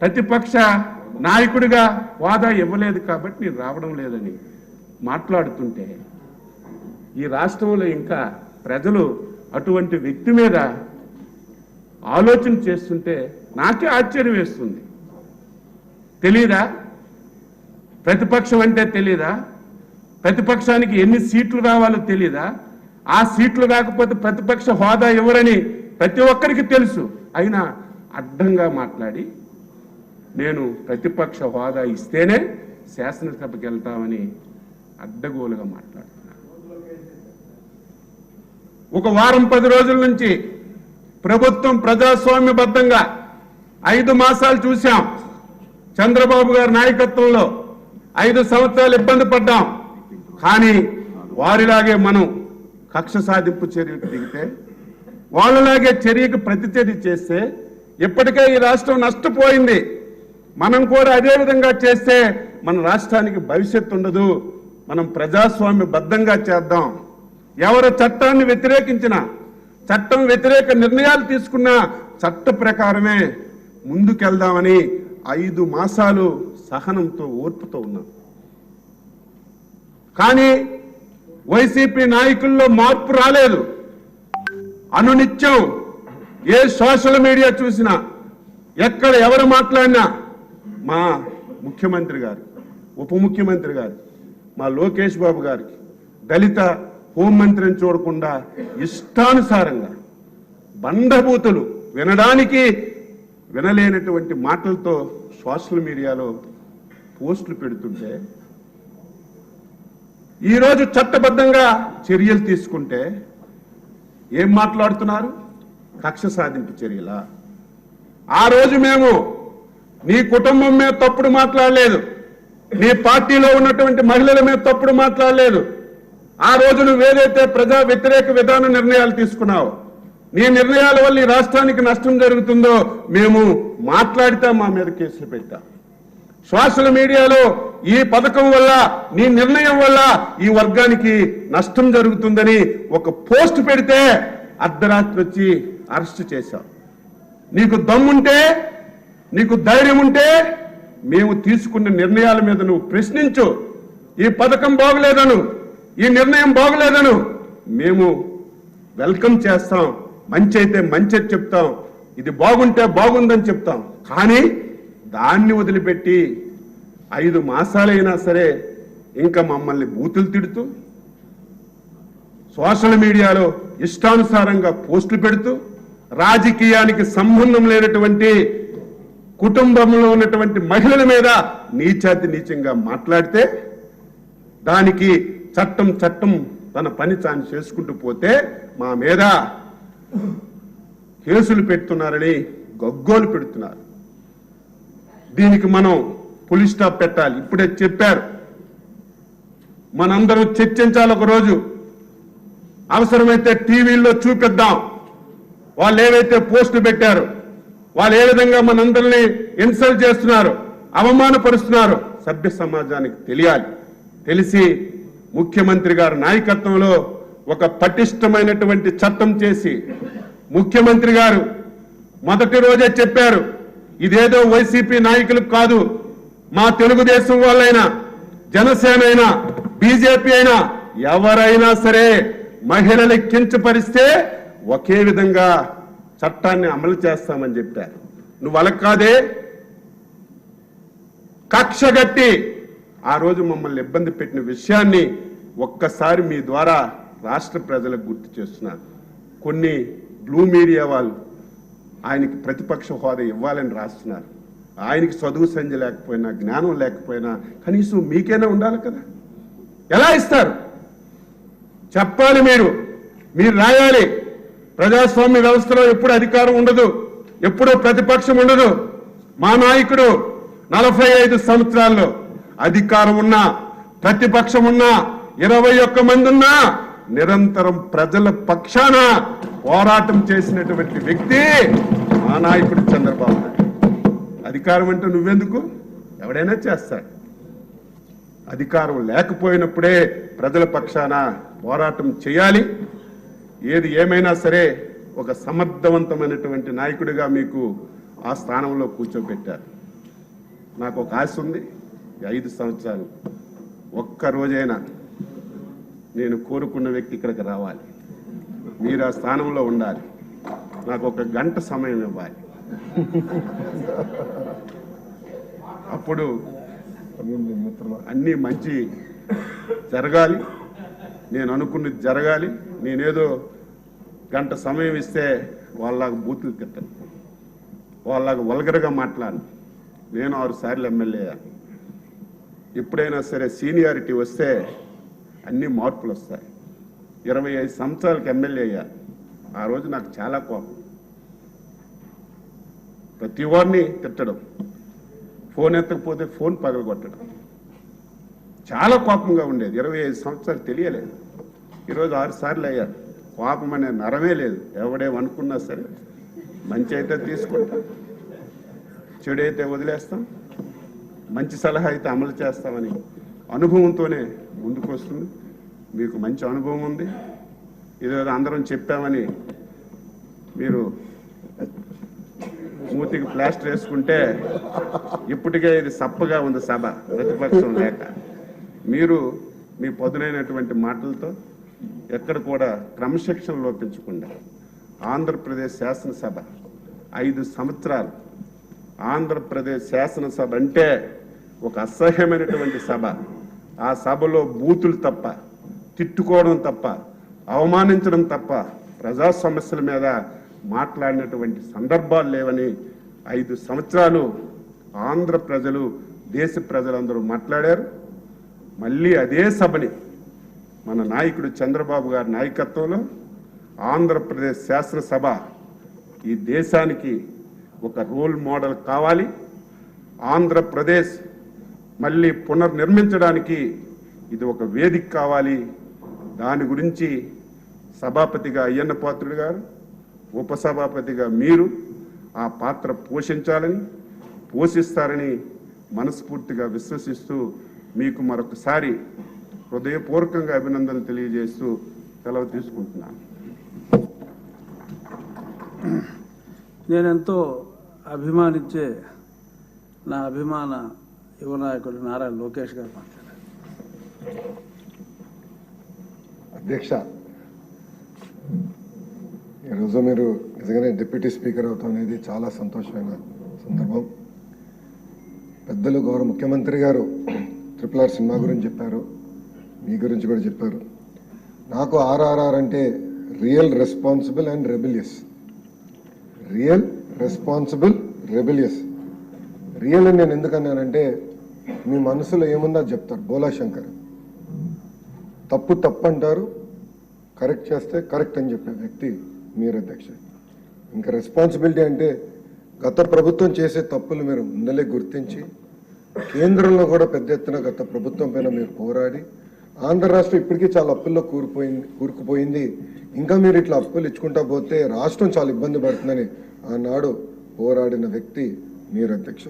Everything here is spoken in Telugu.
ప్రతిపక్ష నాయకుడిగా హోదా ఇవ్వలేదు కాబట్టి నేను రావడం లేదని మాట్లాడుతుంటే ఈ రాష్ట్రంలో ఇంకా ప్రజలు అటువంటి వ్యక్తి మీద ఆలోచన చేస్తుంటే నాకే ఆశ్చర్యం వేస్తుంది. తెలీదా? ప్రతిపక్షం అంటే తెలీదా? ప్రతిపక్షానికి ఎన్ని సీట్లు రావాలో తెలీదా? ఆ సీట్లు రాకపోతే ప్రతిపక్ష హోదా ఇవ్వరని ప్రతి ఒక్కరికి తెలుసు. అయినా అడ్డంగా మాట్లాడి నేను ప్రతిపక్ష హోదా ఇస్తేనే శాసనసభకి వెళ్తామని అడ్డగోలుగా మాట్లాడుతున్నాను. ఒక వారం 10 రోజుల నుంచి ప్రభుత్వం ప్రజాస్వామ్యబద్ధంగా 5 మాసాలు చూశాం. చంద్రబాబు గారి నాయకత్వంలో 5 సంవత్సరాలు ఇబ్బంది పడ్డాం. కానీ వారిలాగే మనం కక్ష సాధింపు చర్యకు దిగితే, వాళ్ళలాగే చర్యకు ప్రతిచర్య చేస్తే ఇప్పటికే ఈ రాష్ట్రం నష్టపోయింది. మనం కూడా అదే విధంగా చేస్తే మన రాష్ట్రానికి భవిష్యత్తు ఉండదు. మనం ప్రజాస్వామ్యబద్ధంగా చేద్దాం. ఎవరు చట్టాన్ని వ్యతిరేకించినా, చట్టం వ్యతిరేక నిర్ణయాలు తీసుకున్నా చట్ట ప్రకారమే ముందుకెళ్దామని 5 మాసాలు సహనంతో ఓర్పుతో ఉన్నాం. కానీ వైసీపీ నాయకుల్లో మార్పు రాలేదు. అనునిత్యం ఏ సోషల్ మీడియా చూసినా, ఎక్కడ ఎవరు మాట్లాడినా మా ముఖ్యమంత్రి గారు, ఉప ముఖ్యమంత్రి గారు, మా లోకేష్ బాబు గారికి దళిత హోంమంత్రిని చూడకుండా ఇష్టానుసారంగా బండబూతులు వినడానికి వినలేనటువంటి మాటలతో సోషల్ మీడియాలో పోస్టులు పెడుతుంటే, ఈరోజు చట్టబద్ధంగా చర్యలు తీసుకుంటే ఏం మాట్లాడుతున్నారు? కక్ష సాధింపు చర్యలా? ఆ రోజు మేము నీ కుటుంబం మీద తప్పుడు మాట్లాడలేదు, నీ పార్టీలో ఉన్నటువంటి మహిళల మీద తప్పుడు మాట్లాడలేదు. ఆ రోజు నువ్వు ఏదైతే ప్రజా వ్యతిరేక విధాన నిర్ణయాలు తీసుకున్నావు, నీ నిర్ణయాల వల్ల ఈ రాష్ట్రానికి నష్టం జరుగుతుందో మేము మాట్లాడితే మా మీద కేసులు పెట్టాం. సోషల్ మీడియాలో ఈ పథకం వల్ల, నీ నిర్ణయం వల్ల ఈ వర్గానికి నష్టం జరుగుతుందని ఒక పోస్ట్ పెడితే అర్ధరాత్రి వచ్చి అరెస్ట్ చేశాం. నీకు దమ్ముంటే, నీకు ధైర్యం ఉంటే మేము తీసుకున్న నిర్ణయాల మీద నువ్వు ప్రశ్నించు. ఈ పథకం బాగులేదను, ఈ నిర్ణయం బాగులేదను మేము వెల్కమ్ చేస్తాం. మంచి అయితే మంచి చెప్తాం, ఇది బాగుంటే బాగుందని చెప్తాం. కానీ దాన్ని వదిలిపెట్టి 5 మాసాలైనా సరే ఇంకా మమ్మల్ని బూతులు తిడుతూ, సోషల్ మీడియాలో ఇష్టానుసారంగా పోస్టులు పెడుతూ, రాజకీయానికి సంబంధం లేనటువంటి కుటుంబంలో ఉన్నటువంటి మహిళల మీద నీచాతి నీచంగా మాట్లాడితే దానికి చట్టం తన పని తాను చేసుకుంటూ పోతే మా మీద కేసులు పెడుతున్నారని గగ్గోలు పెడుతున్నారు. దీనికి మనం ఫుల్ స్టాప్ పెట్టాలి. ఇప్పుడే చెప్పారు, మనందరూ చర్చించాలి. ఒక రోజు అవసరమైతే టీవీల్లో చూపిద్దాం. వాళ్ళు ఏవైతే పోస్టులు పెట్టారు, వాళ్ళు ఏ విధంగా మనందరినీ ఇన్సల్ట్ చేస్తున్నారు, అవమానపరుస్తున్నారు, సభ్య సమాజానికి తెలియాలి. తెలిసి ముఖ్యమంత్రి గారి నాయకత్వంలో ఒక పటిష్టమైనటువంటి చట్టం చేసి, ముఖ్యమంత్రి గారు మొదటి రోజే చెప్పారు, ఇదేదో వైసీపీ నాయకులకు కాదు, మా తెలుగుదేశం వాళ్ళైనా, జనసేన అయినా, బీజేపీ అయినా, ఎవరైనా సరే మహిళలు కించపరిస్తే ఒకే విధంగా చట్టాన్ని అమలు చేస్తామని చెప్పారు. నువ్వు అలా కాదే, కక్షగట్టి ఆ రోజు మమ్మల్ని ఇబ్బంది పెట్టిన విషయాన్ని ఒక్కసారి మీ ద్వారా రాష్ట్ర ప్రజలకు గుర్తు చేస్తున్నారు. కొన్ని బ్లూ మీడియా వాళ్ళు ఆయనకి ప్రతిపక్ష హోదా ఇవ్వాలని రాస్తున్నారు. ఆయనకి చదువు సంధ్య లేకపోయినా, జ్ఞానం లేకపోయినా కనీసం మీకైనా ఉండాలి కదా. ఎలా ఇస్తారు చెప్పాలి. మీరు రాయాలి. ప్రజాస్వామ్య వ్యవస్థలో ఎప్పుడు అధికారం ఉండదు, ఎప్పుడు ప్రతిపక్షం ఉండదు. మా నాయకుడు 45 సంవత్సరాల్లో అధికారం ఉన్నా, ప్రతిపక్షం ఉన్నా, 21 మంది ఉన్నా నిరంతరం ప్రజల పక్షాన పోరాటం చేసినటువంటి వ్యక్తి మా నాయకుడు చంద్రబాబు నాయుడు. అధికారం అంటే నువ్వెందుకు? ఎవడైనా చేస్తాడు. అధికారం లేకపోయినప్పుడే ప్రజల పక్షాన పోరాటం చేయాలి. ఏది ఏమైనా సరే ఒక సమర్థవంతమైనటువంటి నాయకుడిగా మీకు ఆ స్థానంలో కూర్చోబెట్టారు. నాకు ఒక ఆశ ఉంది. ఈ 5 సంవత్సరాలు ఒక్క రోజైనా నేను కోరుకున్న వ్యక్తి ఇక్కడికి రావాలి, మీరు ఆ స్థానంలో ఉండాలి, నాకు ఒక గంట సమయం ఇవ్వాలి. అప్పుడు అన్నీ మంచి జరగాలి, నేను అనుకున్నది జరగాలి. నేనేదో గంట సమయం ఇస్తే వాళ్ళకు బూతులు తిట్టను, వాళ్ళకు వల్గర్గా మాట్లాడను. నేను 6 సార్లు ఎమ్మెల్యే. ఎప్పుడైనా సరే సీనియారిటీ వస్తే అన్ని మార్పులు వస్తాయి. 25 సంవత్సరాలకు ఎమ్మెల్యే అయ్యా. ఆ రోజు నాకు చాలా కోపం, ప్రతి వారిని తిట్టడం, ఫోన్ ఎత్తకపోతే ఫోన్ పగలగొట్టడం, చాలా కోపంగా ఉండేది. 25 సంవత్సరాలు తెలియలేదు. ఈరోజు 6 సార్లు అయ్యారు. కోపం అనే నరమే లేదు. ఎవడేమనుకున్నా సరే మంచి అయితే తీసుకుంటాం, చెడు అయితే వదిలేస్తాం, మంచి సలహా అయితే అమలు చేస్తామని అనుభవంతోనే ముందుకు వస్తుంది. మీకు మంచి అనుభవం ఉంది. ఇదేదో అందరం చెప్పామని మీరు మూతికి ప్లాస్టర్ వేసుకుంటే ఇప్పటికే ఇది సప్పగా ఉంది సభ, ప్రతిపక్షం లేక. మీరు మీ పదునైనటువంటి మాటలతో ఎక్కడ కూడా క్రమశిక్షణ లోపించకుండా ఆంధ్రప్రదేశ్ శాసనసభ 5 సంవత్సరాలు, ఆంధ్రప్రదేశ్ శాసనసభ అంటే ఒక అసహ్యమైనటువంటి సభ. ఆ సభలో బూతులు తప్ప, తిట్టుకోవడం తప్ప, అవమానించడం తప్ప ప్రజా సమస్యల మీద మాట్లాడినటువంటి సందర్భాలు లేవని 5 సంవత్సరాలు ఆంధ్ర ప్రజలు, దేశ ప్రజలందరూ మాట్లాడారు. మళ్ళీ అదే సభని మన నాయకుడు చంద్రబాబు గారి నాయకత్వంలో ఆంధ్రప్రదేశ్ శాసనసభ ఈ దేశానికి ఒక రోల్ మోడల్ కావాలి. ఆంధ్రప్రదేశ్ మళ్ళీ పునర్నిర్మించడానికి ఇది ఒక వేదిక కావాలి. దాని గురించి సభాపతిగా అయ్యన్న పాత్రుడు గారు, ఉపసభాపతిగా మీరు ఆ పాత్ర పోషించాలని, పోషిస్తారని మనస్ఫూర్తిగా విశ్వసిస్తూ మీకు మరొకసారి హృదయపూర్వకంగా అభినందనలు తెలియజేస్తూ సెలవు తీసుకుంటున్నాను. నేనెంతో అభిమానించే నా అభిమాన యువ నాయకుడు నారా లోకేష్ గారు మాట్లాడారు. అధ్యక్ష, ఈరోజు మీరు నిజంగానే డిప్యూటీ స్పీకర్ అవుతాం అనేది చాలా సంతోషమైన సందర్భం. పెద్దలు గౌరవ ముఖ్యమంత్రి గారు RRR సినిమా గురించి చెప్పారు, మీ గురించి కూడా చెప్పారు. నాకు RRR అంటే real responsible and rebellious. Real responsible rebellious. Real అని నేను ఎందుకన్నానంటే మీ మనసులో ఏముందో చెప్తారు. బోలా శంకర్ తప్పు తప్పు అంటారు, కరెక్ట్ చేస్తే కరెక్ట్ అని చెప్పే వ్యక్తి మీరు అధ్యక్ష. ఇంకా రెస్పాన్సిబిలిటీ అంటే గత ప్రభుత్వం చేసే తప్పులు మీరు ముందలే గుర్తించి కేంద్రంలో కూడా పెద్ద ఎత్తున గత ప్రభుత్వం పైన మీరు పోరాడి ఆంధ్ర రాష్ట్రం ఇప్పటికీ చాలా అప్పుల్లో కూరుకుపోయింది. ఇంకా మీరు ఇట్లా అప్పులు ఇచ్చుకుంటా పోతే రాష్ట్రం చాలా ఇబ్బంది పడుతుందని ఆనాడు పోరాడిన వ్యక్తి మీరు అధ్యక్ష.